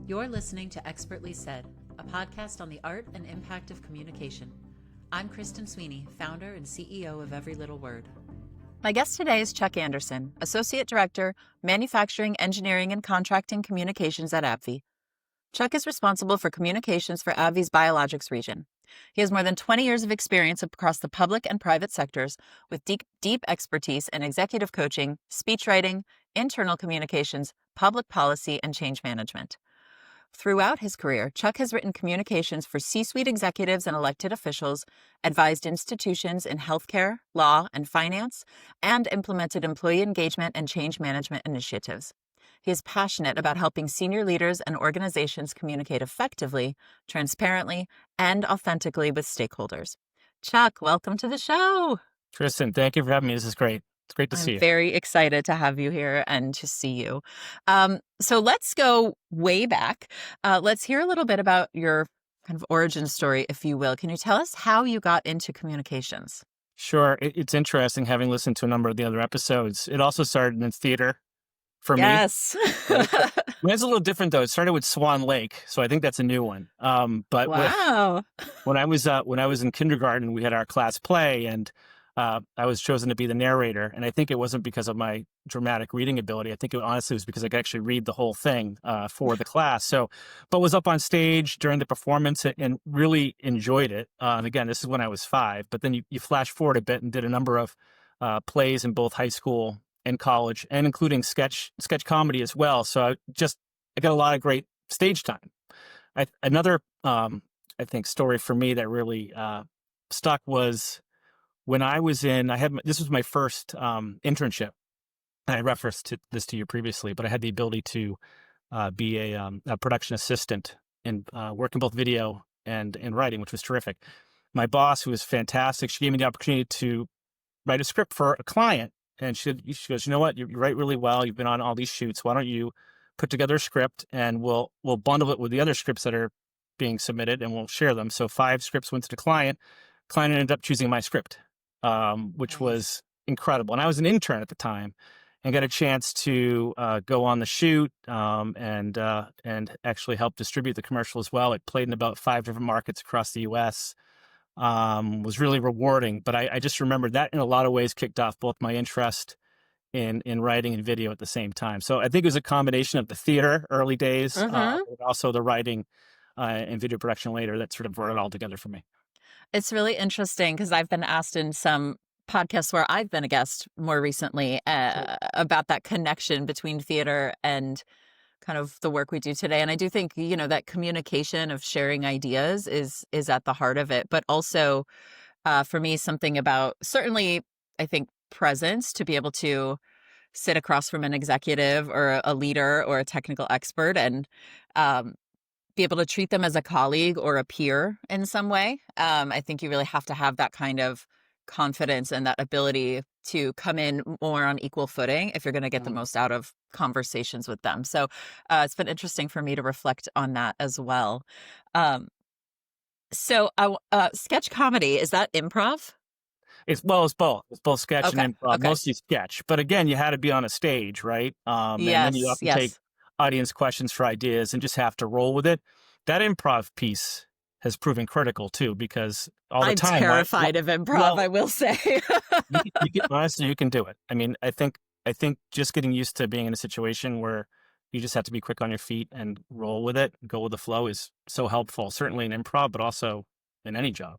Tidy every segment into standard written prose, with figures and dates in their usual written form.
You're listening to Expertly Said, a podcast on the art and impact of communication. I'm Kristen Sweeney, founder and CEO of Every Little Word. My guest today is Chuck Anderson, Associate Director, Manufacturing, Engineering, and Contracting Communications at AbbVie. Chuck is responsible for communications for AbbVie's biologics region. He has more than 20 years of experience across the public and private sectors with deep expertise in executive coaching, speech writing, internal communications, public policy, and change management. Throughout his career, Chuck has written communications for C-suite executives and elected officials, advised institutions in healthcare, law, and finance, and implemented employee engagement and change management initiatives. He is passionate about helping senior leaders and organizations communicate effectively, transparently, and authentically with stakeholders. Chuck, welcome to the show. Kristen, thank you for having me. This is great. It's great to see you. I'm very excited to have you here and to see you. So let's go way back. Let's hear a little bit about your kind of origin story, if you will. Can you tell us how you got into communications? Sure. It's interesting having listened to a number of the other episodes. It also started in theater for me. Yes. Right? It's a little different, though. It started with Swan Lake, so I think that's a new one. But wow. when I was in kindergarten, we had our class play, and I was chosen to be the narrator. And I think it wasn't because of my dramatic reading ability. I think it honestly was because I could actually read the whole thing for the class. But was up on stage during the performance and really enjoyed it. And again, this is when I was 5. But then you flash forward a bit and did a number of plays in both high school and college, and including sketch comedy as well. So I got a lot of great stage time. Another I think story for me that really stuck was when I was this was my first internship. I referenced this to you previously, but I had the ability to be a production assistant and work in both video and in writing, which was terrific. My boss, who was fantastic, she gave me the opportunity to write a script for a client. And she goes, you know what, you write really well. You've been on all these shoots. Why don't you put together a script and we'll bundle it with the other scripts that are being submitted and we'll share them. So 5 scripts went to the client. Client ended up choosing my script. Which was incredible. And I was an intern at the time and got a chance to go on the shoot and actually help distribute the commercial as well. It played in about 5 different markets across the U.S. Was really rewarding. But I just remember that in a lot of ways kicked off both my interest in writing and video at the same time. So I think it was a combination of the theater early days, but also the writing and video production later that sort of brought it all together for me. It's really interesting because I've been asked in some podcasts where I've been a guest more recently about that connection between theater and kind of the work we do today. And I do think, that communication of sharing ideas is at the heart of it. But also for me, something about certainly, I think, presence to be able to sit across from an executive or a leader or a technical expert and be able to treat them as a colleague or a peer in some way. I think you really have to have that kind of confidence and that ability to come in more on equal footing if you're going to get the most out of conversations with them. So it's been interesting for me to reflect on that as well. So sketch comedy, is that improv? It's both. It's both sketch and improv, Okay. mostly sketch. But again, you had to be on a stage, right? And then you often take audience questions for ideas and just have to roll with it. That improv piece has proven critical too, because all the time I'm terrified of improv, I will say. Honestly, you can do it. I mean, I think just getting used to being in a situation where you just have to be quick on your feet and roll with it, go with the flow is so helpful, certainly in improv, but also in any job.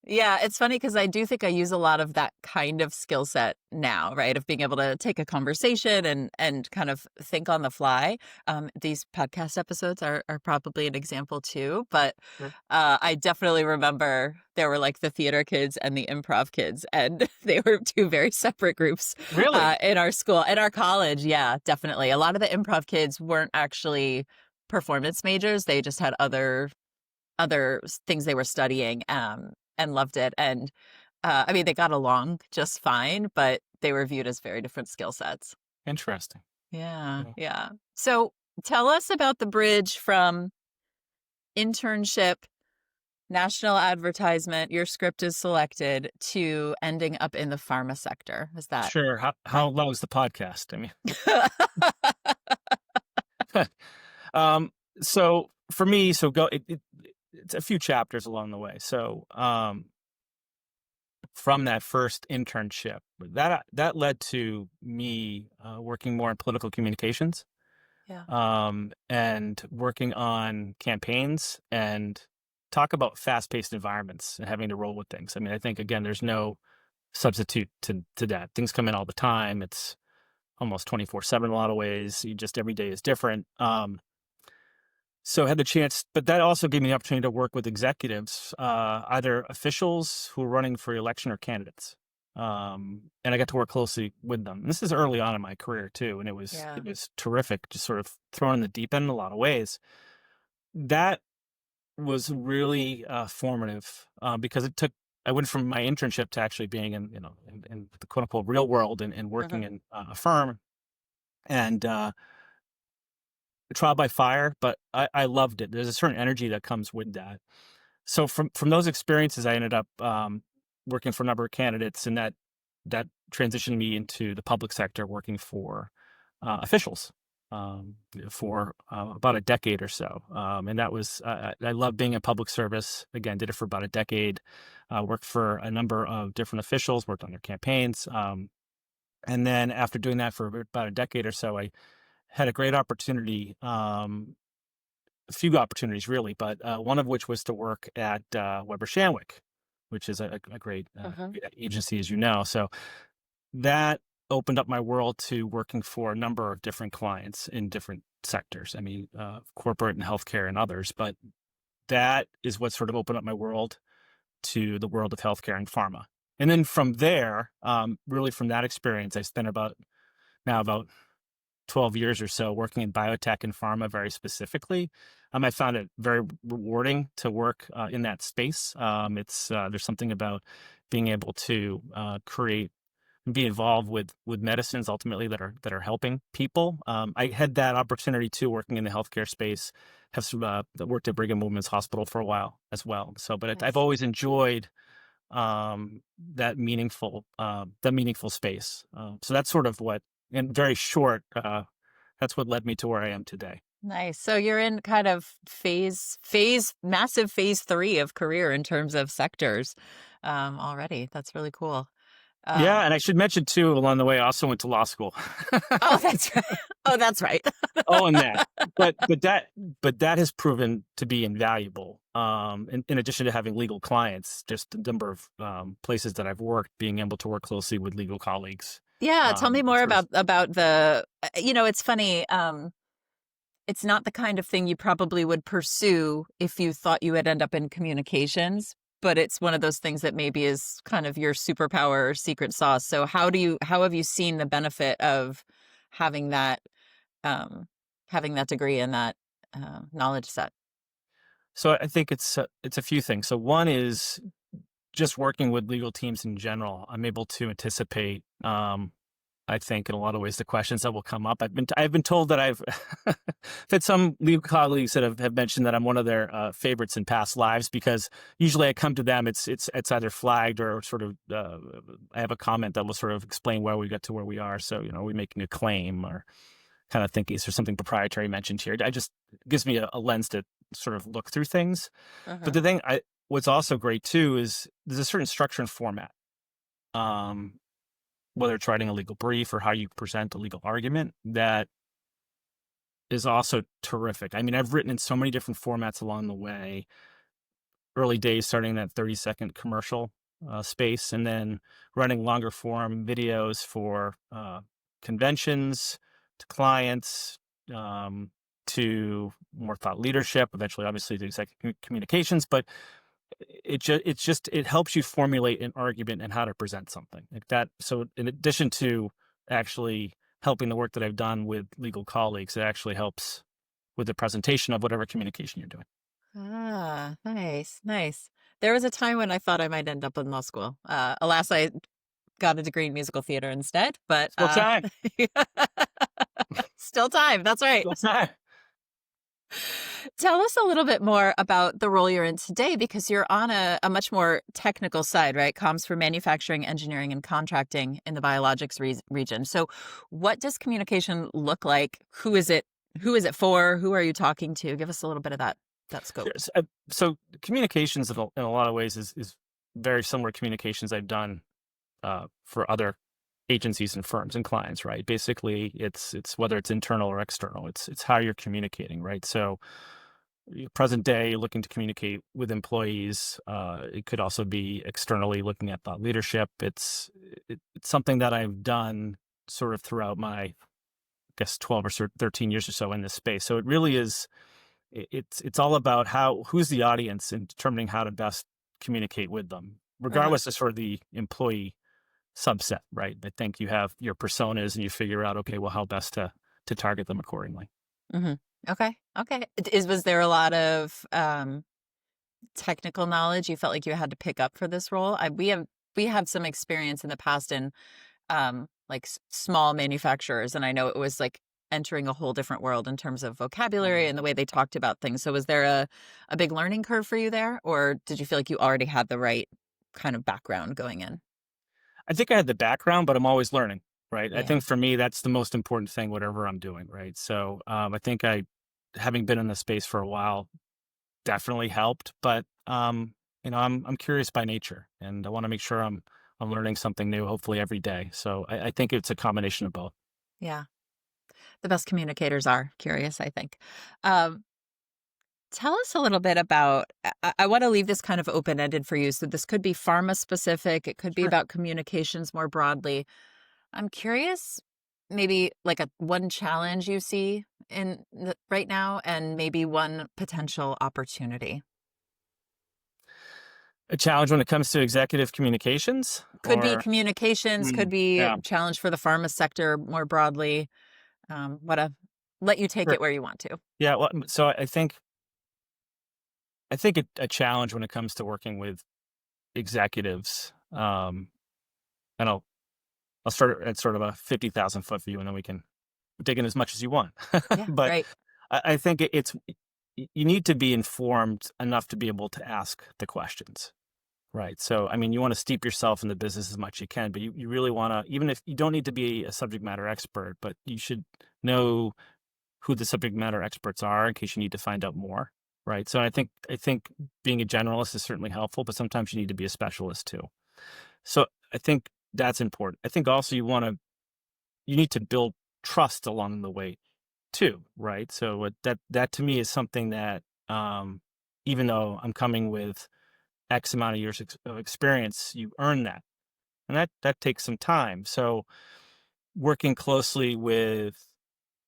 Yeah, it's funny because I do think I use a lot of that kind of skill set now, right? Of being able to take a conversation and kind of think on the fly. These podcast episodes are probably an example too, but I definitely remember there were like the theater kids and the improv kids, and they were 2 very separate groups in our school, in our college. Yeah, definitely. A lot of the improv kids weren't actually performance majors. They just had other things they were studying. And loved it. And I mean, they got along just fine, but they were viewed as very different skill sets. Interesting. Yeah. So tell us about the bridge from internship, national advertisement, your script is selected, to ending up in the pharma sector. Is that? Sure. How long is the podcast? I mean, So for me, it's a few chapters along the way. So from that first internship, that led to me working more in political communications, Yeah. and working on campaigns and talk about fast-paced environments and having to roll with things. I mean, I think again, there's no substitute to that. Things come in all the time. It's almost 24/7 in a lot of ways. You just every day is different. So I had the chance, but that also gave me the opportunity to work with executives, either officials who were running for election or candidates. And I got to work closely with them. And this is early on in my career too, and Yeah. it was terrific, just sort of thrown in the deep end in a lot of ways. That was really formative because I went from my internship to actually being in the quote unquote real world and working Mhm. in a firm, and trial by fire, but I loved it. There's a certain energy that comes with that. So from those experiences, I ended up working for a number of candidates, and that transitioned me into the public sector, working for officials for about a decade or so. And that was I love being in public service. Again, did it for about a decade. Worked for a number of different officials, worked on their campaigns, and then after doing that for about a decade or so, I had a great opportunity. A few opportunities really, but one of which was to work at Weber Shandwick, which is a great Mhm. agency, as you know. So that opened up my world to working for a number of different clients in different sectors. I mean, corporate and healthcare and others, but that is what sort of opened up my world to the world of healthcare and pharma. And then from there, really from that experience, I spent about 12 years or so working in biotech and pharma very specifically. I found it very rewarding to work in that space. There's something about being able to create and be involved with medicines ultimately that are helping people. I had that opportunity too, working in the healthcare space. Have some worked at Brigham and Women's Hospital for a while as well. So, but I've Nice. always enjoyed that meaningful space. So that's sort of what, in very short, that's what led me to where I am today. Nice. So you're in kind of massive phase 3 of career in terms of sectors already. That's really cool. Yeah, Um, and I should mention too, along the way, I also went to law school. oh, that's right. Oh, that's right. Oh, and that, but that has proven to be invaluable. In addition to having legal clients, just the number of places that I've worked, being able to work closely with legal colleagues. Yeah, tell me more Sort of. about the it's funny. It's not the kind of thing you probably would pursue if you thought you would end up in communications, but it's one of those things that maybe is kind of your superpower or secret sauce. So how have you seen the benefit of having that um, having that degree and that knowledge set? So I think it's a few things. So one is just working with legal teams in general. I'm able to anticipate. I think in a lot of ways the questions that will come up. I've been told that I've had some legal colleagues that have mentioned that I'm one of their favorites in past lives, because usually I come to them, it's either flagged or sort of I have a comment that will sort of explain why we got to where we are. So we making a claim or kind of thinking is there something proprietary mentioned here. I just it gives me a lens to sort of look through things. But Uh-huh. the thing what's also great too is there's a certain structure and format. Um, Whether it's writing a legal brief or how you present a legal argument, that is also terrific. I mean, I've written in so many different formats along the way. Early days, starting in that 30-second commercial space, and then running longer form videos for conventions, to clients, to more thought leadership, eventually, obviously, to executive communications. But it helps you formulate an argument and how to present something like that. So in addition to actually helping the work that I've done with legal colleagues, it actually helps with the presentation of whatever communication you're doing. Ah, nice, nice. There was a time when I thought I might end up in law school. Alas, I got a degree in musical theater instead, but Still time. still time. That's right. Still time. Tell us a little bit more about the role you're in today, because you're on a much more technical side, right? Comms for manufacturing, engineering, and contracting in the biologics region. So, what does communication look like? Who is it Who is it for? Who are you talking to? Give us a little bit of that Sure. scope. So communications in a lot of ways is very similar to communications I've done for other agencies and firms and clients, right? Basically, it's whether it's internal or external, it's how you're communicating, right? So present day, looking to communicate with employees. It could also be externally looking at thought leadership. It's something that I've done sort of throughout my, I guess, 12 or 13 years or so in this space. So it really is, it's all about who's the audience and determining how to best communicate with them, Uh-huh. regardless of sort of the employee subset, right? I think you have your personas and you figure out, okay, well, how best to target them accordingly. Hmm. Okay. Okay. Was there a lot of technical knowledge you felt like you had to pick up for this role? We have some experience in the past in like small manufacturers, and I know it was like entering a whole different world in terms of vocabulary and the way they talked about things. So was there a big learning curve for you there, or did you feel like you already had the right kind of background going in? I think I had the background, but I'm always learning, right? I Yeah. think for me, that's the most important thing, whatever I'm doing, right? So I think having been in the space for a while, definitely helped. But I'm curious by nature, and I want to make sure I'm learning something new, hopefully every day. So I think it's a combination of both. Yeah. The best communicators are curious, I think. Um, Tell us a little bit about, I want to leave this kind of open-ended for you. So this could be pharma specific, it could be Sure. about communications more broadly. I'm curious, maybe like one challenge you see right now, and maybe one potential opportunity. A challenge when it comes to executive communications, Could be or communications, could be a yeah, challenge for the pharma sector more broadly. What a Let you take sure. it where you want to. Yeah. Well, so I think a challenge when it comes to working with executives, and I'll start at sort of a 50,000-foot view, and then we can dig in as much as you want. Yeah, But great. I think you need to be informed enough to be able to ask the questions, right? So, I mean, you want to steep yourself in the business as much as you can, but you really want to, even if you don't need to be a subject matter expert, but you should know who the subject matter experts are in case you need to find out more, right? So I think being a generalist is certainly helpful, but sometimes you need to be a specialist too. So I think that's important. I think also you need to build trust along the way too, right? So that to me is something that, even though I'm coming with X amount of years of experience, you earn that, and that takes some time. So working closely with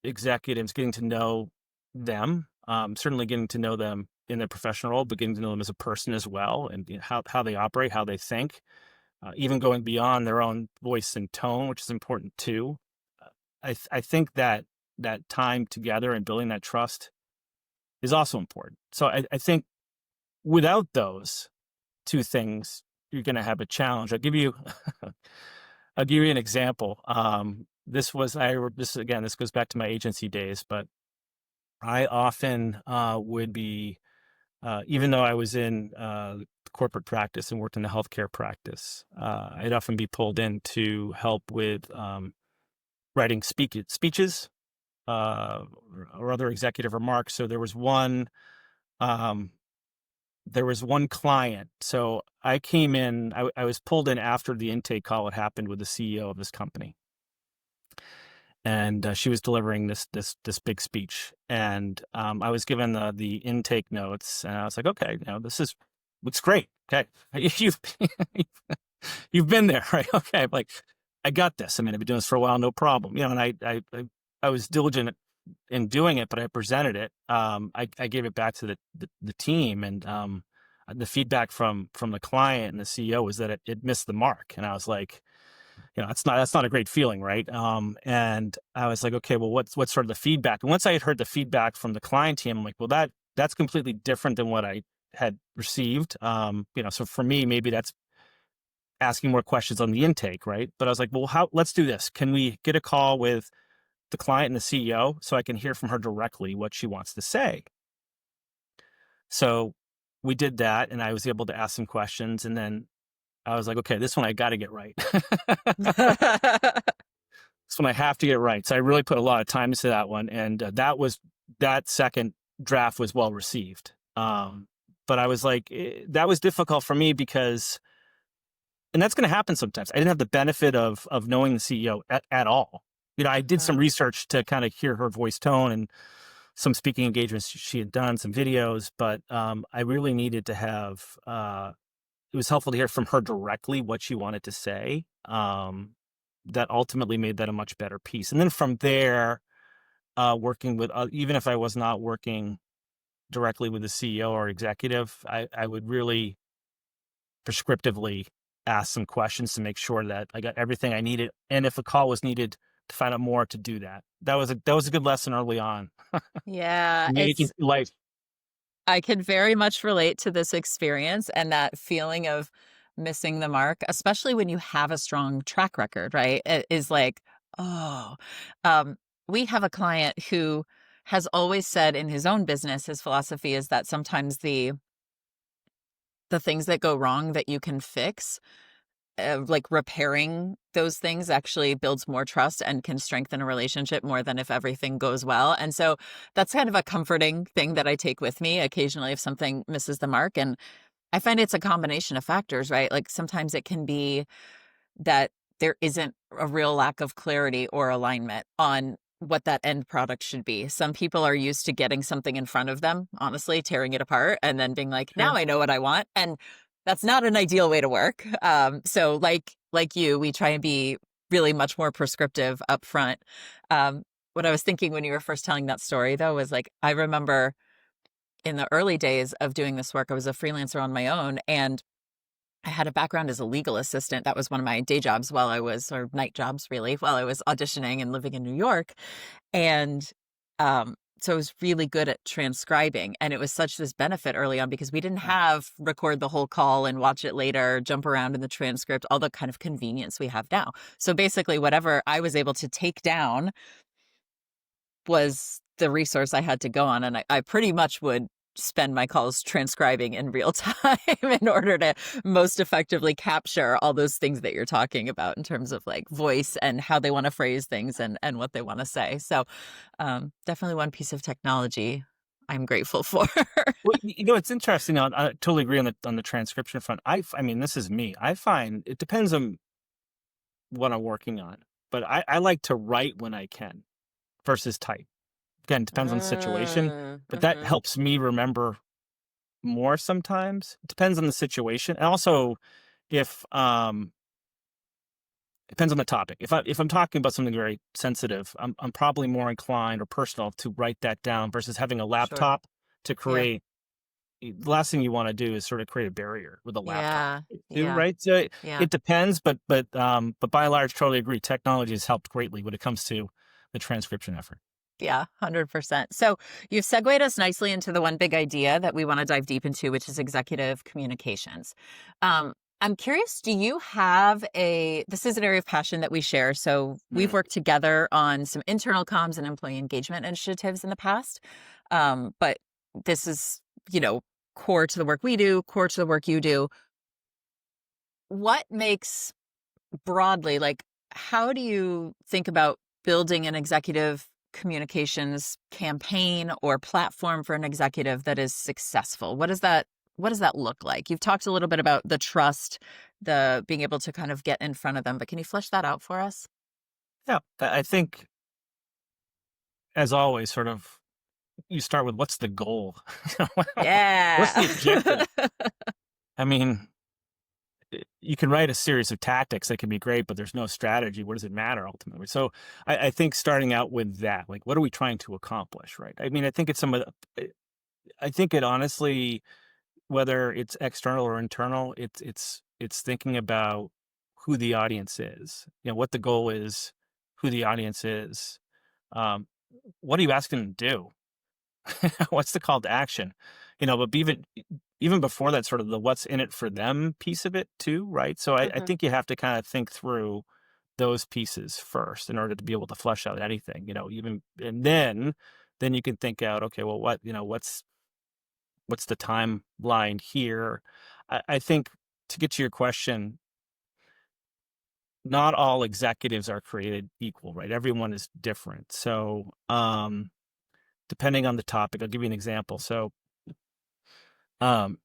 executives, getting to know them, certainly getting to know them in their professional role, but getting to know them as a person as well, and how they operate, how they think, even going beyond their own voice and tone, which is important too. I think that time together and building that trust is also important. So I think without those two things, you're going to have a challenge. I'll give you an example. This again. This goes back to my agency days, but I often would be, even though I was in corporate practice and worked in the healthcare practice, I'd often be pulled in to help with writing speeches, or other executive remarks. So um, there was one client. So I came in, I was pulled in after the intake call had happened with the CEO of this company. And she was delivering this big speech. And I was given the intake notes, and I was like, okay, this looks great. Okay. You've, you've been there, right? Okay. I'm like, I got this. I mean, I've been doing this for a while, no problem. And I was diligent in doing it, but I presented it. I gave it back to the team, and the feedback from the client and the CEO was that it missed the mark. And I was like, that's not a great feeling, right? And I was like, okay, well, what's sort of the feedback? And once I had heard the feedback from the client team, I'm like, well, that's completely different than what I had received. So for me, maybe that's asking more questions on the intake, right? But I was like, well, let's do this. Can we get a call with the client and the CEO so I can hear from her directly what she wants to say? So we did that, and I was able to ask some questions, and then I was like, okay, this one I got to get right. This one I have to get right. So I really put a lot of time into that one, and that second draft was well received. But I was like, that was difficult for me because, and that's going to happen sometimes. I didn't have the benefit of knowing the CEO at all. I did some research to kind of hear her voice tone and some speaking engagements she had done, some videos, but I really needed to have. It was helpful to hear from her directly what she wanted to say. That ultimately made that a much better piece. And then from there, working with, even if I was not working directly with the CEO or executive, I would really prescriptively ask some questions to make sure that I got everything I needed. And if a call was needed to find out more, to do that. That was a good lesson early on. Yeah, Making life. I can very much relate to this experience and that feeling of missing the mark, especially when you have a strong track record, right? It is like, oh, um, we have a client who has always said in his own business, his philosophy is that sometimes the things that go wrong that you can fix, like repairing those things actually builds more trust and can strengthen a relationship more than if everything goes well. And so that's kind of a comforting thing that I take with me occasionally if something misses the mark. And I find it's a combination of factors, right? Like sometimes it can be that there isn't a real lack of clarity or alignment on what that end product should be. Some people are used to getting something in front of them, honestly, tearing it apart and then being like, now Sure. I know what I want. And that's not an ideal way to work. So like you, we try and be really much more prescriptive up front. What I was thinking when you were first telling that story, though, was like, I remember in the early days of doing this work, I was a freelancer on my own, and I had a background as a legal assistant. That was one of my day jobs or night jobs really, while I was auditioning and living in New York. And so I was really good at transcribing. And it was such this benefit early on because we didn't have record the whole call and watch it later, jump around in the transcript, all the kind of convenience we have now. So basically, whatever I was able to take down was the resource I had to go on. And I pretty much would spend my calls transcribing in real time in order to most effectively capture all those things that you're talking about in terms of like voice and how they want to phrase things and what they want to say. So definitely one piece of technology I'm grateful for. Well, it's interesting. I totally agree on the transcription front. I mean, this is me. I find it depends on what I'm working on, but I like to write when I can versus type. Again, depends on the situation, but that Mm-hmm. helps me remember more sometimes. It depends on the situation. And also if depends on the topic. If I'm talking about something very sensitive, I'm probably more inclined or personal to write that down versus having a Sure. laptop to Yeah. create. The last thing you want to do is sort of create a barrier with a laptop Yeah. too, Yeah. right? So Yeah. it depends, but by and large, totally agree. Technology has helped greatly when it comes to the transcription effort. Yeah, 100%. So you've segued us nicely into the one big idea that we want to dive deep into, which is executive communications. I'm curious, do you have this is an area of passion that we share. So we've Mm. worked together on some internal comms and employee engagement initiatives in the past. But this is, core to the work we do, core to the work you do. What makes broadly, like, how do you think about building an executive communications campaign or platform for an executive that is successful? What does that look like? You've talked a little bit about the trust, the being able to kind of get in front of them, but can you flesh that out for us? Yeah, I think as always, sort of you start with what's the goal? What's the Yeah. objective? I mean, you can write a series of tactics that can be great, but there's no strategy. What does it matter ultimately? So I think starting out with that, like, what are we trying to accomplish, right? I mean, I think it's I think it honestly, whether it's external or internal, it's thinking about who the audience is, what the goal is, who the audience is. Um, what are you asking them to do? What's the call to action? But even before that, sort of the what's in it for them piece of it too, right? So I Hmm. think you have to kind of think through those pieces first in order to be able to flesh out anything, even and then you can think out, okay, well, what's the timeline here? I think to get to your question, not all executives are created equal, right? Everyone is different. So, depending on the topic, I'll give you an example. So, um,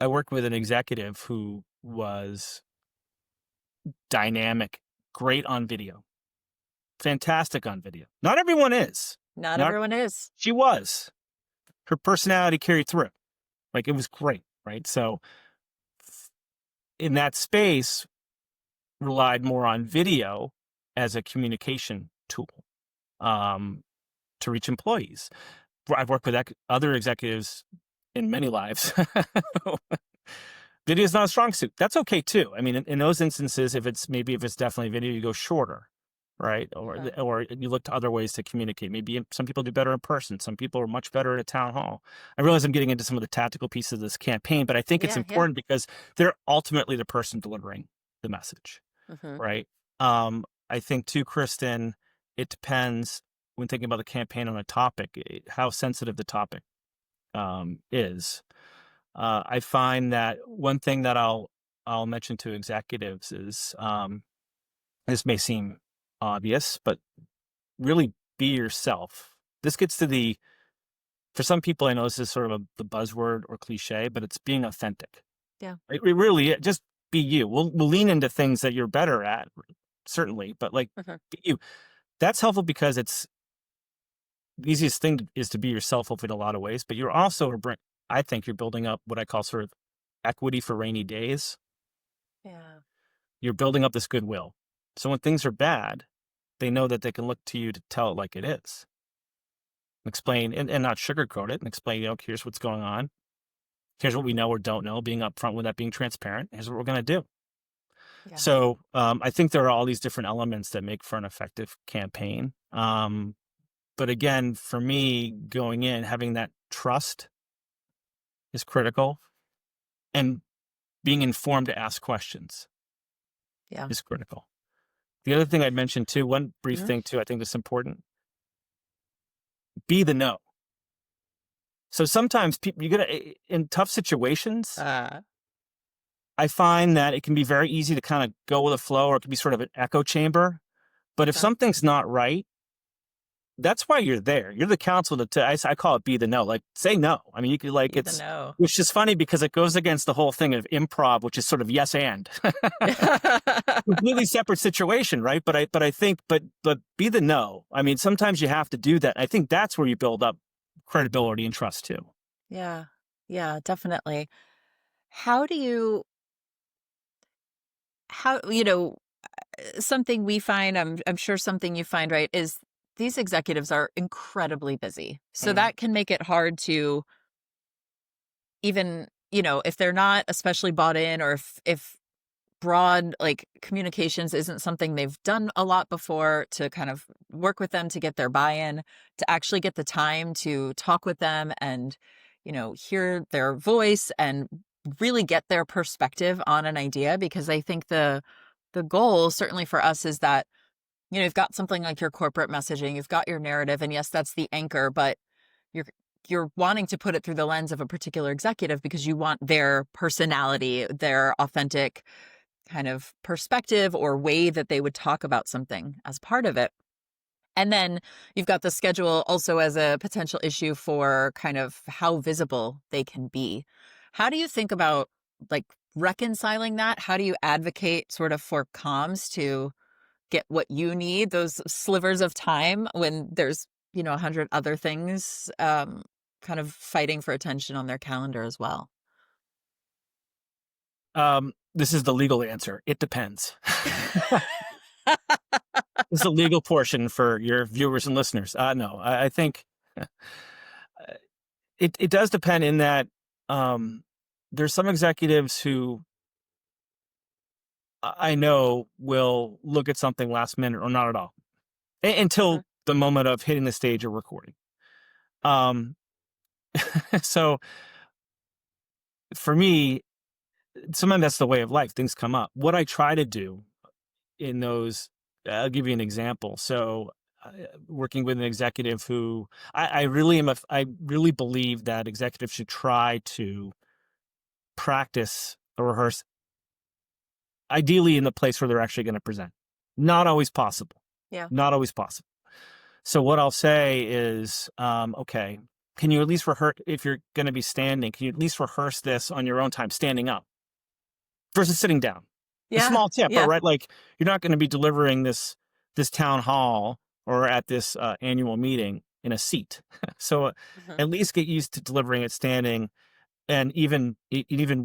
I worked with an executive who was dynamic, great on video, fantastic on video. Not everyone is. Not Not everyone is. She was. Her personality carried through. Like, it was great, right? So in that space, relied more on video as a communication tool to reach employees. I've worked with other executives in many lives. Video is not a strong suit. That's okay too. I mean, in those instances, if it's definitely video, you go shorter, right? Or you look to other ways to communicate. Maybe some people do better in person. Some people are much better at a town hall. I realize I'm getting into some of the tactical pieces of this campaign, but I think it's important because they're ultimately the person delivering the message, right? I think too, Kristen, it depends when thinking about the campaign on a topic, how sensitive the topic is. I find that one thing that I'll mention to executives is, this may seem obvious, but really be yourself. This gets to for some people, I know this is sort of the buzzword or cliche, but it's being authentic. Yeah. It really, just be you. We'll lean into things that you're better at, certainly, but like, be you. That's helpful because the easiest thing is to be yourself in a lot of ways, but you're also, I think you're building up what I call sort of equity for rainy days. Yeah. You're building up this goodwill. So when things are bad, they know that they can look to you to tell it like it is. Explain and not sugarcoat it, and explain, here's what's going on. Here's what we know or don't know, being upfront with that, being transparent. Here's what we're going to do. Yeah. So I think there are all these different elements that make for an effective campaign. But again, for me, going in, having that trust is critical, and being informed to ask questions is critical. The other thing I'd mention too, one brief thing too, I think that's important. Be the no. So sometimes people, in tough situations, I find that it can be very easy to kind of go with the flow, or it can be sort of an echo chamber. But if something's not right, that's why you're there. You're the counsel I call it be the no. Like, say no. I mean, you could which is funny because it goes against the whole thing of improv, which is sort of yes and. Completely separate situation, right? But I think be the no. I mean, sometimes you have to do that. I think that's where you build up credibility and trust too. Yeah. Yeah, definitely. Something we find, I'm sure something you find, right, is these executives are incredibly busy. So that can make it hard to even, if they're not especially bought in, or if broad communications isn't something they've done a lot before, to kind of work with them to get their buy-in, to actually get the time to talk with them and, hear their voice and really get their perspective on an idea. Because I think the goal certainly for us is that, you've got something like your corporate messaging, you've got your narrative, and yes, that's the anchor, but you're wanting to put it through the lens of a particular executive because you want their personality, their authentic kind of perspective or way that they would talk about something as part of it. And then you've got the schedule also as a potential issue for kind of how visible they can be. How do you think about reconciling that? How do you advocate sort of for comms to get what you need, those slivers of time when there's, 100 other things kind of fighting for attention on their calendar as well? This is the legal answer. It depends. This is the legal portion for your viewers and listeners. No, I think it does depend in that there's some executives who I know will look at something last minute or not at all until the moment of hitting the stage or recording. So for me, sometimes that's the way of life. Things come up. What I try to do in those, I'll give you an example. So working with an executive who I really believe that executives should try to practice or rehearse, ideally in the place where they're actually going to present. Not always possible. Yeah. Not always possible. So what I'll say is, okay, can you at least rehearse, if you're going to be standing, can you at least rehearse this on your own time, standing up versus sitting down? A Yeah. small tip, but Yeah. right, like you're not going to be delivering this town hall or at this annual meeting in a seat. So Mhm. at least get used to delivering it standing, and even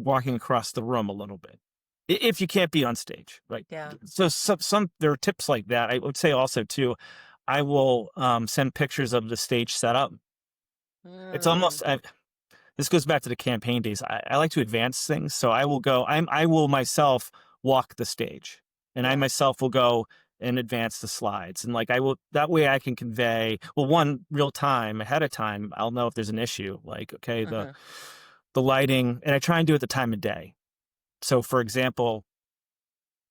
walking across the room a little bit, if you can't be on stage, right? Yeah. So some there are tips like that. I would say also too, I will send pictures of the stage setup. It's almost this goes back to the campaign days. I like to advance things, so I will myself walk the stage, and I Yeah. myself will go and advance the slides, and like I will, that way I can convey, well, one, real time ahead of time, I'll know if there's an issue, like, okay, Mhm. the lighting, and I try and do it the time of day. So for example,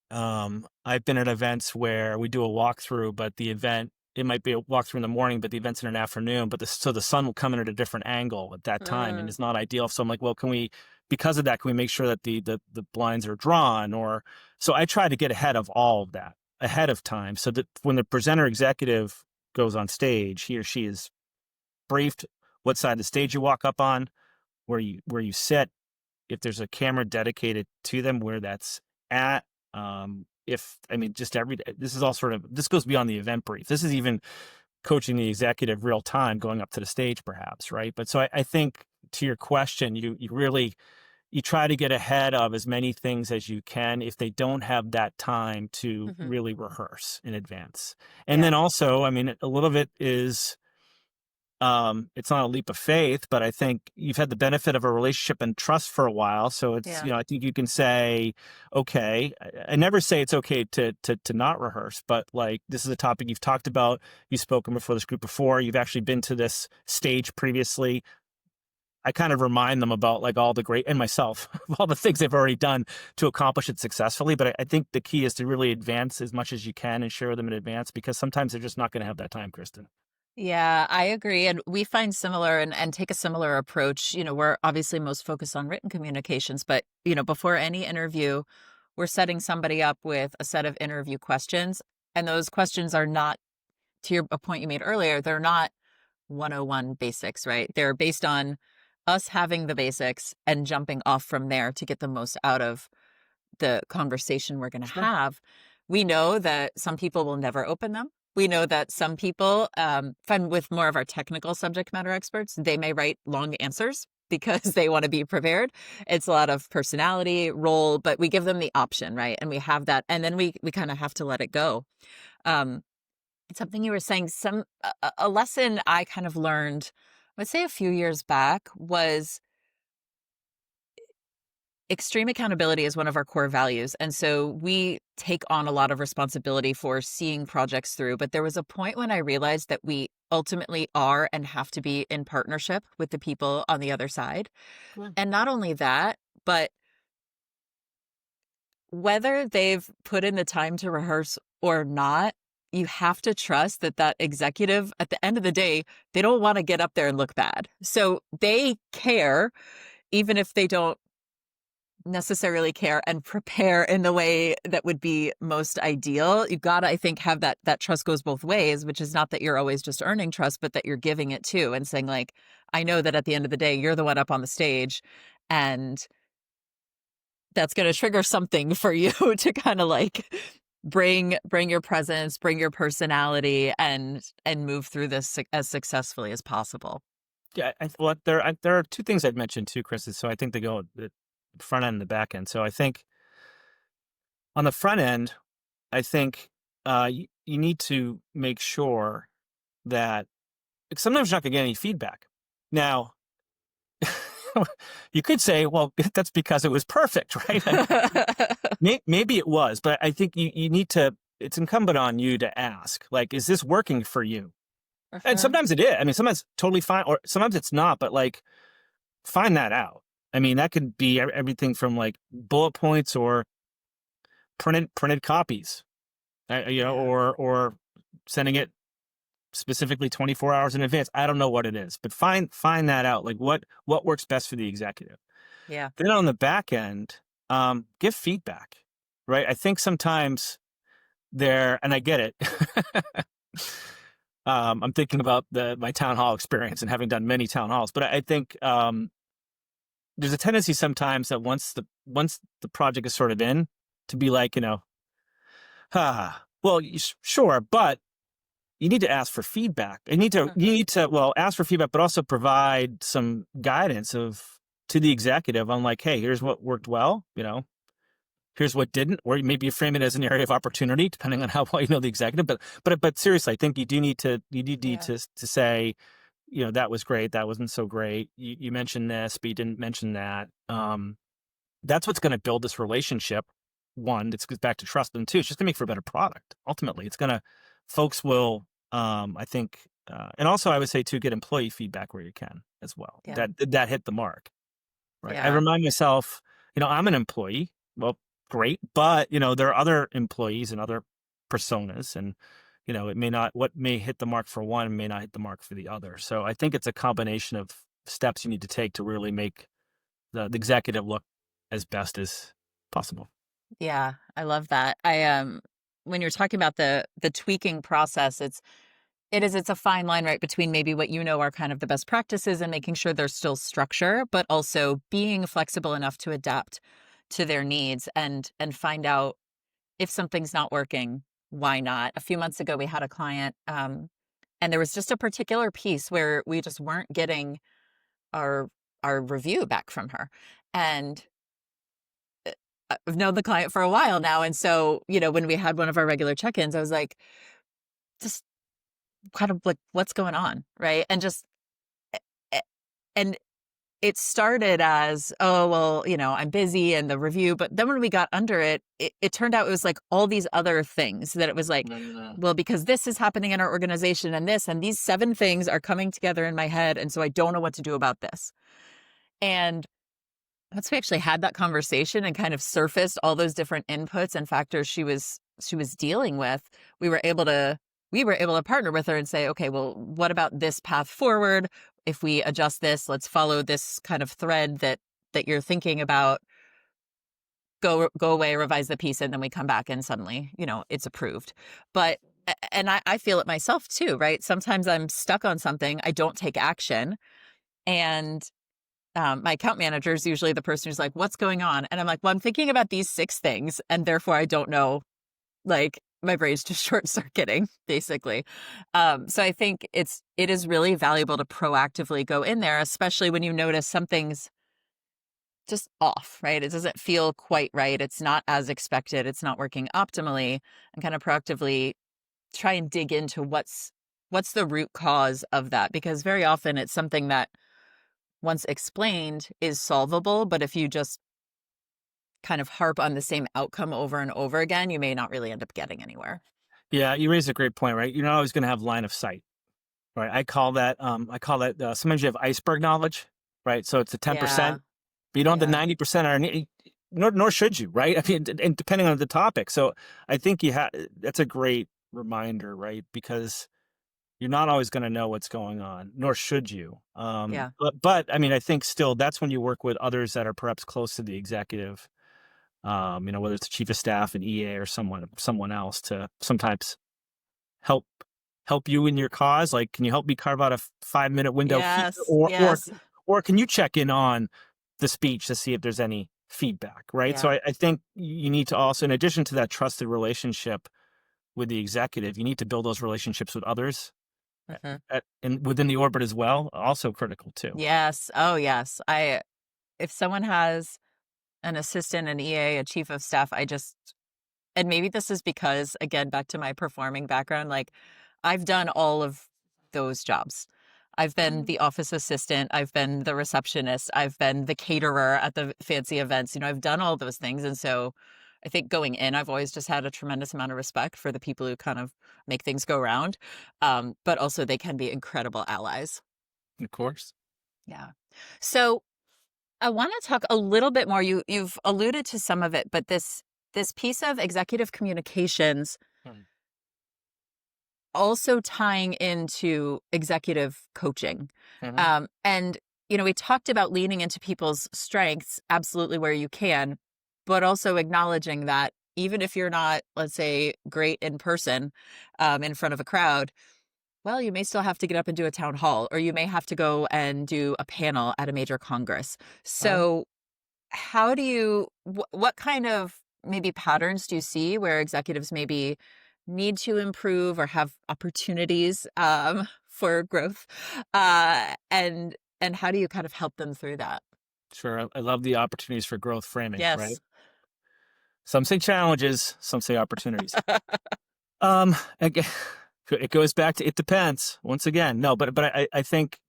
I've been at events where we do a walkthrough, but the event, it might be a walkthrough in the morning, but the event's in an afternoon, but so the sun will come in at a different angle at that time, and Mm. it's not ideal. So I'm like, well, because of that, can we make sure that the blinds are drawn? Or so I try to get ahead of all of that ahead of time, so that when the presenter executive goes on stage, he or she is briefed what side of the stage you walk up on, where you sit, if there's a camera dedicated to them, where that's at. If I mean, just this is all this goes beyond the event brief. This is even coaching the executive real time, going up to the stage, perhaps, right? But so I think, to your question, you really, you try to get ahead of as many things as you can if they don't have that time to Mhm. really rehearse in advance. And Yeah. then also, I mean, a little bit is, it's not a leap of faith, but I think you've had the benefit of a relationship and trust for a while. So it's, Yeah. I think you can say, okay, I never say it's okay to not rehearse, but like, this is a topic you've talked about, you've spoken before this group before, you've actually been to this stage previously. I kind of remind them about like all the great, and myself, all the things they've already done to accomplish it successfully. But I think the key is to really advance as much as you can and share with them in advance, because sometimes they're just not going to have that time, Kristen. Yeah, I agree. And we find similar and take a similar approach. We're obviously most focused on written communications, but, before any interview, we're setting somebody up with a set of interview questions. And those questions are not, to a point you made earlier, they're not 101 basics, right? They're based on us having the basics and jumping off from there to get the most out of the conversation we're going to Sure. have. We know that some people will never open them. We know that some people, find with more of our technical subject matter experts, they may write long answers because they want to be prepared. It's a lot of personality, role, but we give them the option, right? And we have that, and then we kind of have to let it go. Um, Something you were saying, a lesson I kind of learned, let's say a few years back, was extreme accountability is one of our core values. And so we take on a lot of responsibility for seeing projects through. But there was a point when I realized that we ultimately are and have to be in partnership with the people on the other side. Sure. And not only that, but whether they've put in the time to rehearse or not, you have to trust that that executive, at the end of the day, they don't want to get up there and look bad. So they care, even if they don't necessarily care and prepare in the way that would be most ideal. You gotta, I think, have that trust goes both ways, which is not that you're always just earning trust, but that you're giving it too, and saying like, I know that at the end of the day, you're the one up on the stage, and that's going to trigger something for you to kind of like bring your presence, bring your personality, and move through this as successfully as possible. Yeah, well, there are two things I'd mentioned too, Chris. So I think they go the front end and the back end. So I think on the front end, I think you need to make sure that, sometimes you're not going to get any feedback. Now, you could say, well, that's because it was perfect, right? Maybe it was, but I think you need to. It's incumbent on you to ask, like, is this working for you? And Uh-huh. sometimes it is. I mean, sometimes it's totally fine, or sometimes it's not. But like, find that out. I mean, that could be everything from like bullet points or printed copies, Yeah. or sending it specifically 24 hours in advance. I don't know what it is, but find that out. Like what works best for the executive. Yeah. Then on the back end, give feedback, right? I think sometimes and I get it. I'm thinking about my town hall experience and having done many town halls, but I think there's a tendency sometimes that once the project is sort of in, to be like, well, sure, but you need to ask for feedback. You need to well, ask for feedback, but also provide some guidance to the executive on like, hey, here's what worked well, here's what didn't, or maybe you frame it as an area of opportunity, depending on how well you know the executive. But seriously, I think you need to say, that was great, that wasn't so great. You mentioned this, but you didn't mention that. That's what's going to build this relationship. One, it goes back to trust, and two, it's just going to make for a better product. Ultimately, folks will, I think, and also I would say too, get employee feedback where you can as well. Yeah. That hit the mark, right? Yeah. I remind myself, I'm an employee. Well, great, but there are other employees and other personas, and what may hit the mark for one may not hit the mark for the other. So I think it's a combination of steps you need to take to really make the executive look as best as possible. Yeah, I love that. When you're talking about the tweaking process, it's a fine line, right, between maybe what are kind of the best practices and making sure there's still structure, but also being flexible enough to adapt to their needs and find out if something's not working, why not? A few months ago, we had a client, and there was just a particular piece where we just weren't getting our review back from her. And I've known the client for a while now. And so, when we had one of our regular check-ins, I was like, just kind of like, what's going on? Right. And it started as, oh, well, I'm busy and the review. But then when we got under it, it turned out it was like all these other things that it was like, well, because this is happening in our organization and these 7 things are coming together in my head. And so I don't know what to do about this. And once we actually had that conversation and kind of surfaced all those different inputs and factors she was dealing with, we were able to partner with her and say, okay, well, what about this path forward? If we adjust this, let's follow this kind of thread that you're thinking about. Go away, revise the piece, and then we come back and suddenly, it's approved. And I feel it myself too, right? Sometimes I'm stuck on something, I don't take action, and my account manager is usually the person who's like, what's going on? And I'm like, well, I'm thinking about these 6 things, and therefore I don't know, like my brain's just short circuiting, basically. So I think it is really valuable to proactively go in there, especially when you notice something's just off, right? It doesn't feel quite right. It's not as expected. It's not working optimally, and kind of proactively try and dig into what's the root cause of that, because very often it's something that once explained is solvable, but if you just kind of harp on the same outcome over and over again, you may not really end up getting anywhere. Yeah, you raise a great point, right? You're not always going to have line of sight, right? I call that sometimes you have iceberg knowledge, right? So it's the 10%, but you don't have the 90%, nor should you, right? I mean, and depending on the topic. So I think that's a great reminder, right? Because you're not always going to know what's going on, nor should you. But I mean, I think still that's when you work with others that are perhaps close to the executive, whether it's the chief of staff, an EA, or someone else, to sometimes help you in your cause. Like, can you help me carve out a 5-minute window? Yes, or can you check in on the speech to see if there's any feedback, right? Yeah. So I think you need to also, in addition to that trusted relationship with the executive, you need to build those relationships with others. And within the orbit as well, also critical too. Yes. Oh, yes. If someone has an assistant, an EA, a chief of staff, and maybe this is because, again, back to my performing background, like I've done all of those jobs. I've been the office assistant. I've been the receptionist. I've been the caterer at the fancy events. I've done all those things. And so I think going in, I've always just had a tremendous amount of respect for the people who kind of make things go round. But also they can be incredible allies. Of course. Yeah. So I want to talk a little bit more. You've alluded to some of it, but this piece of executive communications also tying into executive coaching. And, we talked about leaning into people's strengths, absolutely, where you can, but also acknowledging that even if you're not, let's say, great in person, in front of a crowd, well, you may still have to get up and do a town hall, or you may have to go and do a panel at a major congress. Um, So how do you, what kind of maybe patterns do you see where executives maybe need to improve or have opportunities for growth? And how do you kind of help them through that? sure. I love the opportunities for growth framing, right? Yes. Some say challenges, some say opportunities. Um, again, it goes back to it depends. Once again, no, but I think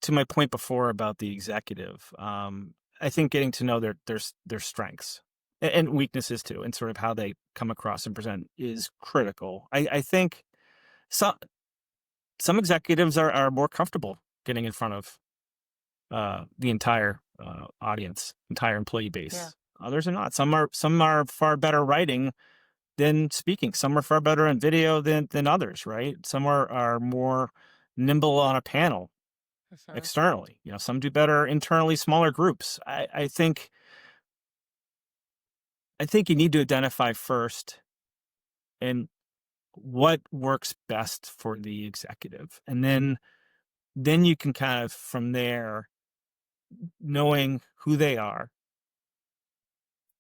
to my point before about the executive, I think getting to know their strengths and weaknesses too, and sort of how they come across and present is critical. I think some some executives are more comfortable getting in front of the entire audience, entire employee Yeah. base. Others are not. Some are far better writing than speaking. Some are far better on video than others, right? Some are more nimble on a panel Mhm. externally. Some do better internally, smaller groups. I think you need to identify first and what works best for the executive. And then you can kind of from there, knowing who they are,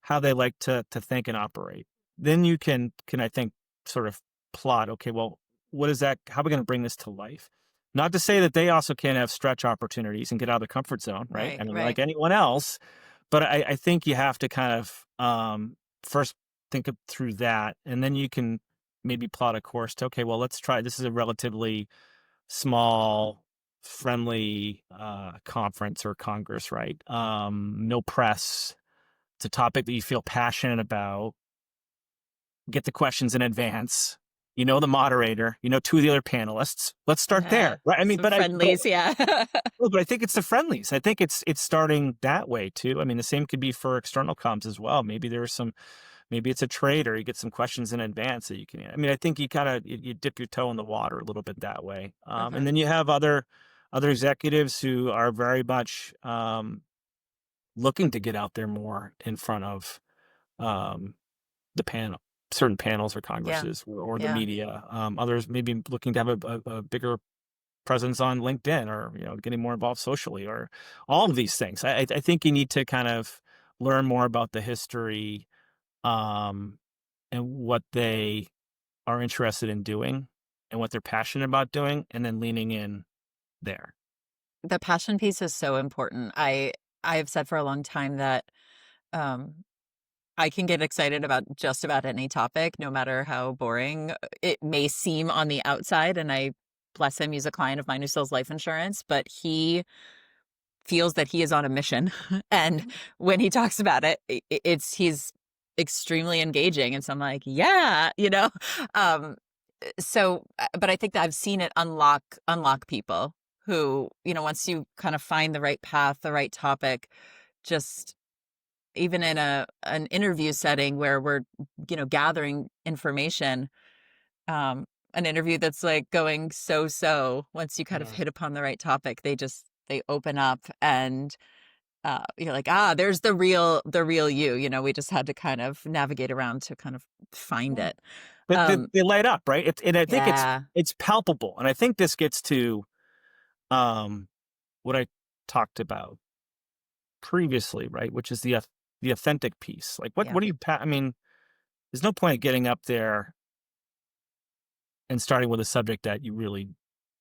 how they like to think and operate. Then you can I think sort of plot, okay, well, what is that? How are we going to bring this to life? Not to say that they also can't have stretch opportunities and get out of the comfort zone, right? Right, I mean, right. like anyone else, but I think you have to kind of first think through that, and then you can maybe plot a course to, okay, well, let's try. This is a relatively small, friendly conference or congress, right? No press. It's a topic that you feel passionate about. Get the questions in advance. You know the moderator. You know two of the other panelists. Let's start Yeah. there, right? I mean, Some friendlies. Yeah. but I think it's the friendlies. I think it's starting that way too. I mean, the same could be for external comms as well. Maybe it's a trade, or you get some questions in advance that you can. I mean, I think you kind of you dip your toe in the water a little bit that way, and Mhm. then you have other executives who are very much looking to get out there more in front of um, the panel, certain panels or Yeah. congresses or the Yeah. media. Others maybe looking to have a bigger presence on LinkedIn, or getting more involved socially, or all of these things. I think you need to kind of learn more about the history, um, and what they are interested in doing and what they're passionate about doing, and then leaning in there. The passion piece is so important. I have said for a long time that um I can get excited about just about any topic, no matter how boring it may seem on the outside. And I, bless him, he's a client of mine who sells life insurance, but he feels that he is on a mission. And when he talks about it, he's extremely engaging. And so I'm like, yeah, Um, but I think that I've seen it unlock people who, once you kind of find the right path, the right topic, just even in an interview setting where we're gathering information, um an interview that's like going so once you kind of Yeah. hit upon the right topic, they open up, and you're like, there's the real you. We just had to kind of navigate around to kind of find Yeah. it. But um they light up, right? And I think it's yeah. it's palpable, and I think this gets to um, what I talked about previously, right? Which is the authentic piece. Like, what Yeah. what do you? I mean, there's no point getting up there and starting with a subject that you really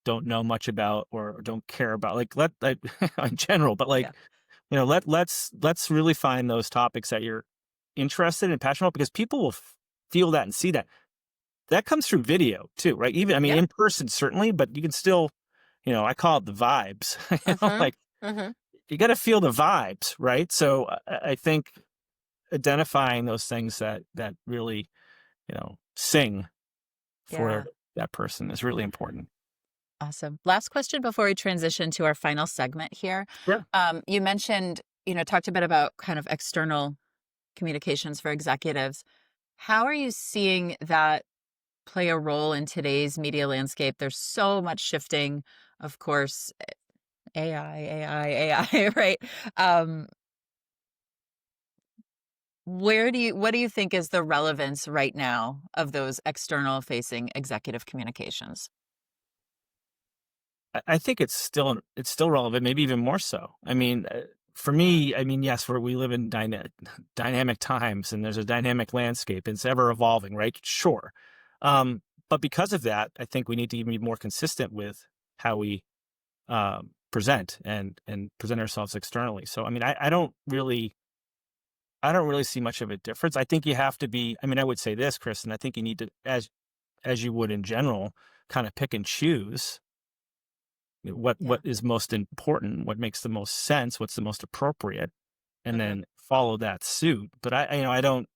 don't know much about or don't care about. Like in general, but Yeah. like let's really find those topics that you're interested and passionate about, because people will feel that and see that. That comes through video too, right? Even I mean, Yep. in person certainly, but you can still, I call it the vibes. Mm-hmm. Like Mm-hmm. you got to feel the vibes, right? So I think identifying those things that really, sing for Yeah. that person is really important. Awesome. Last question before we transition to our final segment here. Sure. You mentioned, talked a bit about kind of external communications for executives. How are you seeing that play a role in today's media landscape? There's so much shifting, of course, AI, AI, AI, right? Um, what do you think is the relevance right now of those external facing executive communications? I think it's still relevant, maybe even more so. I mean, for me, I mean, yes, we live in dynamic times, and there's a dynamic landscape. It's ever evolving, right? Sure, but because of that, I think we need to be more consistent with how we present and present ourselves externally. So, I mean, I don't really see much of a difference. I think you have to be. I mean, I would say this, Kristen. I think you need to, as you would in general, kind of pick and choose what is most important, what makes the most sense, what's the most appropriate, and then follow that suit. But I don't,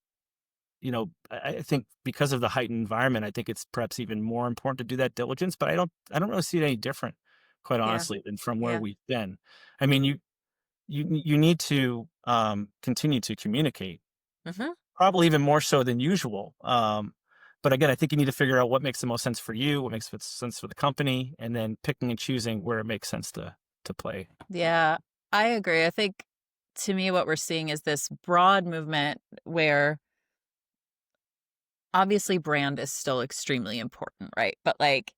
I think because of the heightened environment, I think it's perhaps even more important to do that diligence. But I don't really see it any different, quite Yeah. honestly, than from where Yeah. we've been. I mean, you need to continue to communicate, probably even more so than usual. But again, I think you need to figure out what makes the most sense for you, what makes sense for the company, and then picking and choosing where it makes sense to play. Yeah, I agree. I think to me, what we're seeing is this broad movement where obviously brand is still extremely important, right? But like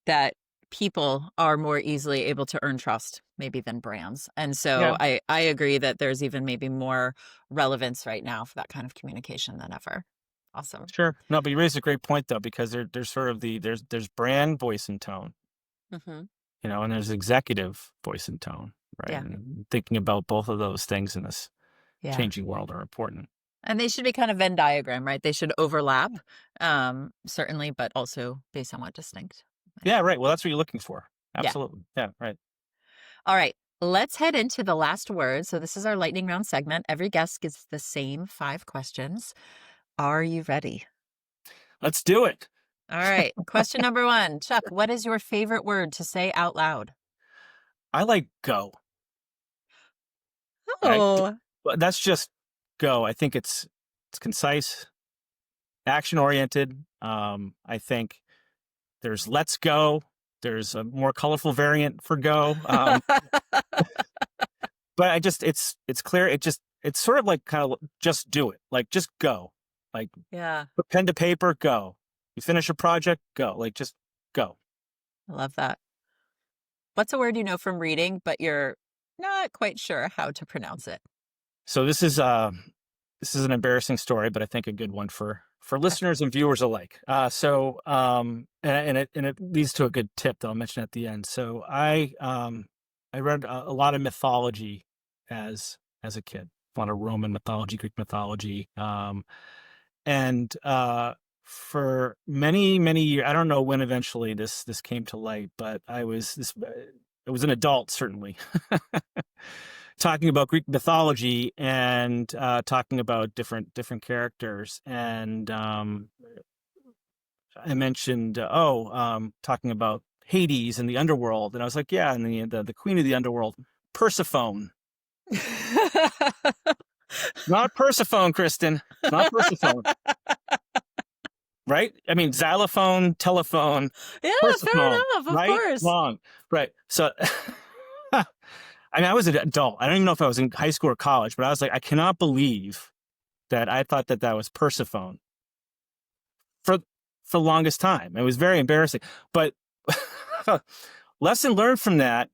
that people are more easily able to earn trust maybe than brands. And so Yeah, I agree that there's even maybe more relevance right now for that kind of communication than ever. Awesome. sure. No, but you raised a great point though, because there's sort of there's brand voice and tone, Hmm. and there's executive voice and tone, right? Yeah. And thinking about both of those things in this Yeah. changing world are important. And they should be kind of Venn diagram, right? They should overlap, certainly, but also be somewhat distinct. Yeah, right. Well, that's what you're looking for. Yeah. Absolutely. Yeah, right. All right. Let's head into the last word. So this is our lightning round segment. Every guest gets the same 5 questions. Are you ready? Let's do it. All right. Question number 1. Chuck, what is your favorite word to say out loud? I like go. Oh. Well, that's just go. I think it's concise, action oriented. I think there's let's go. There's a more colorful variant for go. But it's clear. It's sort of like kind of just do it. Like just go. Like Yeah. put pen to paper, go. You finish a project, go. Like just go. I love that. What's a word you know from reading, but you're not quite sure how to pronounce it? So this is an embarrassing story, but I think a good one for listeners and viewers alike. And it leads to a good tip that I'll mention at the end. So I read a lot of mythology as a kid, a lot of Roman mythology, Greek mythology, and for many years, I don't know when eventually this came to light, but I was an adult certainly. Talking about Greek mythology and talking about different characters, and I mentioned talking about Hades and the underworld, and I was like, yeah, and the queen of the underworld, Persephone, not Persephone, Kristen, not Persephone, right? I mean, xylophone, telephone, Yeah, fair Persephone, enough. Of right? course. Wrong, right? So. I mean, I was an adult. I don't even know if I was in high school or college, but I was like, I cannot believe that I thought that was Persephone for the longest time. It was very embarrassing. But lesson learned from that: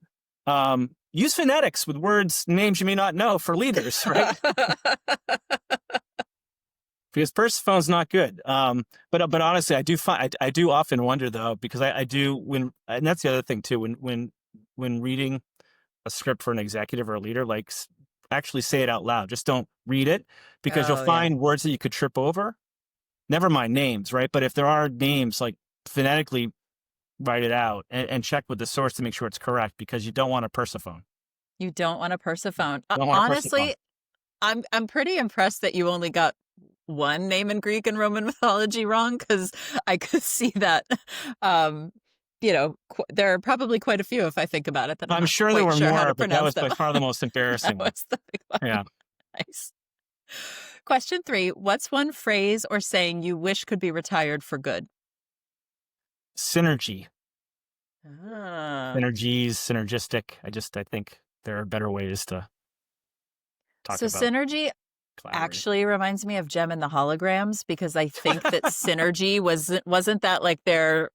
use phonetics with words, names you may not know for leaders, right? Because Persephone's not good. But honestly, I do often wonder though, because I do and that's the other thing too. When reading a script for an executive or a leader, like actually say it out loud. Just don't read it, because you'll find words that you could trip over. Never mind names, right? But if there are names, like phonetically write it out and check with the source to make sure it's correct, because you don't want a Persephone. You don't want a Persephone. You don't want a Honestly, Persephone. I'm pretty impressed that you only got one name in Greek and Roman mythology wrong, because I could see that. There are probably quite a few, if I think about it, that I'm not sure quite there were sure how more, to but that was pronounce by them. far the most embarrassing That one. was the big one. Yeah. Nice. Question 3. What's one phrase or saying you wish could be retired for good? Synergy. Synergies, Synergistic. I think there are better ways to talk so about. synergy, collaborating. Actually reminds me of Gem and the Holograms, because I think that Synergy wasn't that like their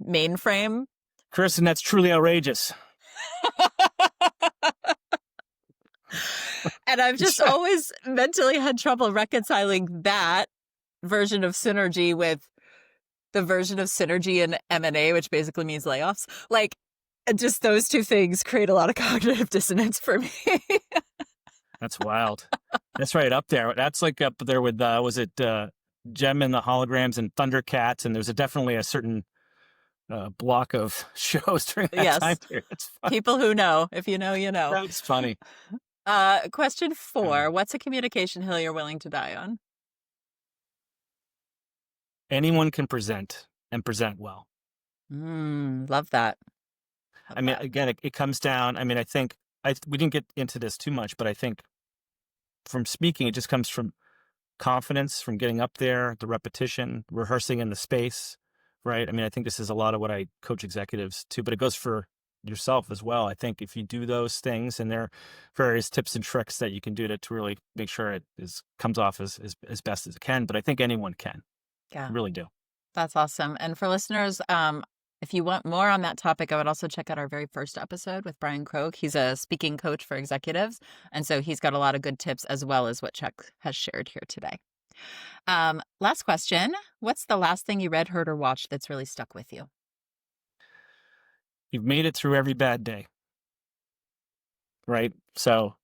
mainframe? Kristen, that's truly outrageous. And I've just always mentally had trouble reconciling that version of Synergy with the version of Synergy in M&A, which basically means layoffs. Like, just those two things create a lot of cognitive dissonance for me. That's wild. That's right up there. That's like up there with, was it Gem and the Holograms and Thundercats? And there's definitely a certain block of shows during that time period. It's funny. People who know. If you know, you know. That's funny. Question 4. What's a communication hill you're willing to die on? Anyone can present and present well. Love that. I mean, again, it comes down. I mean, I think we didn't get into this too much, but I think from speaking, it just comes from confidence, from getting up there, the repetition, rehearsing in the space, right? I mean, I think this is a lot of what I coach executives to, but it goes for yourself as well. I think if you do those things, and there are various tips and tricks that you can do to really make sure it comes off as best as it can, but I think anyone can. Yeah. I really do. That's awesome. And for listeners, if you want more on that topic, I would also check out our very first episode with Brian Krogh. He's a speaking coach for executives. And so he's got a lot of good tips, as well as what Chuck has shared here today. Last question. What's the last thing you read, heard, or watched that's really stuck with you? You've made it through every bad day. Right? So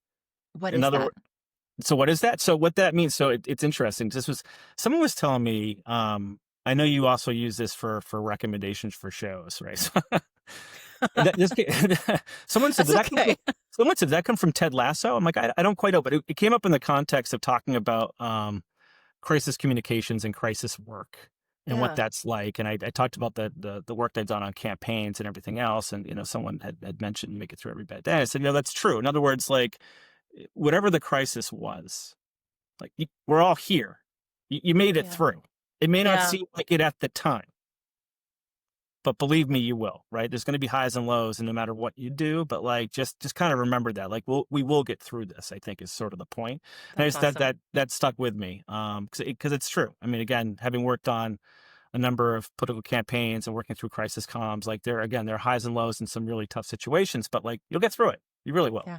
what is that? So what is that? So what that means, so it's interesting. Someone was telling me, I know you also use this for recommendations for shows, right? Someone said, someone said, that come from Ted Lasso? I'm like, I don't quite know, but it came up in the context of talking about crisis communications and crisis work and what that's like. And I talked about the work they've done on campaigns and everything else. And, someone had mentioned you make it through every bad day. I said, that's true. In other words, like, whatever the crisis was, like, we're all here. You made it through. It may not seem like it at the time, but believe me, you will, right? There's going to be highs and lows, and no matter what you do, but like, just kind of remember that, like, we will get through this, I think, is sort of the point. That's awesome. that stuck with me. Cause it's true. I mean, again, having worked on a number of political campaigns and working through crisis comms, like there are highs and lows in some really tough situations, but like, you'll get through it. You really will. Yeah.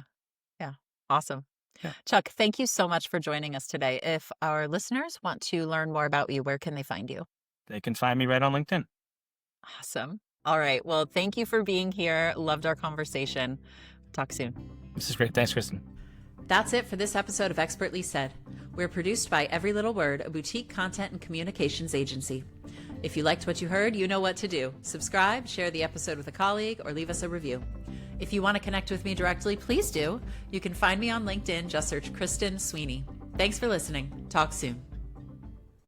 Awesome. Yeah. Chuck, thank you so much for joining us today. If our listeners want to learn more about you, where can they find you? They can find me right on LinkedIn. Awesome. All right. Well, thank you for being here. Loved our conversation. Talk soon. This is great. Thanks, Kristen. That's it for this episode of Expertly Said. We're produced by Every Little Word, a boutique content and communications agency. If you liked what you heard, you know what to do. Subscribe, share the episode with a colleague, or leave us a review. If you want to connect with me directly, please do. You can find me on LinkedIn. Just search Kristen Sweeney. Thanks for listening. Talk soon.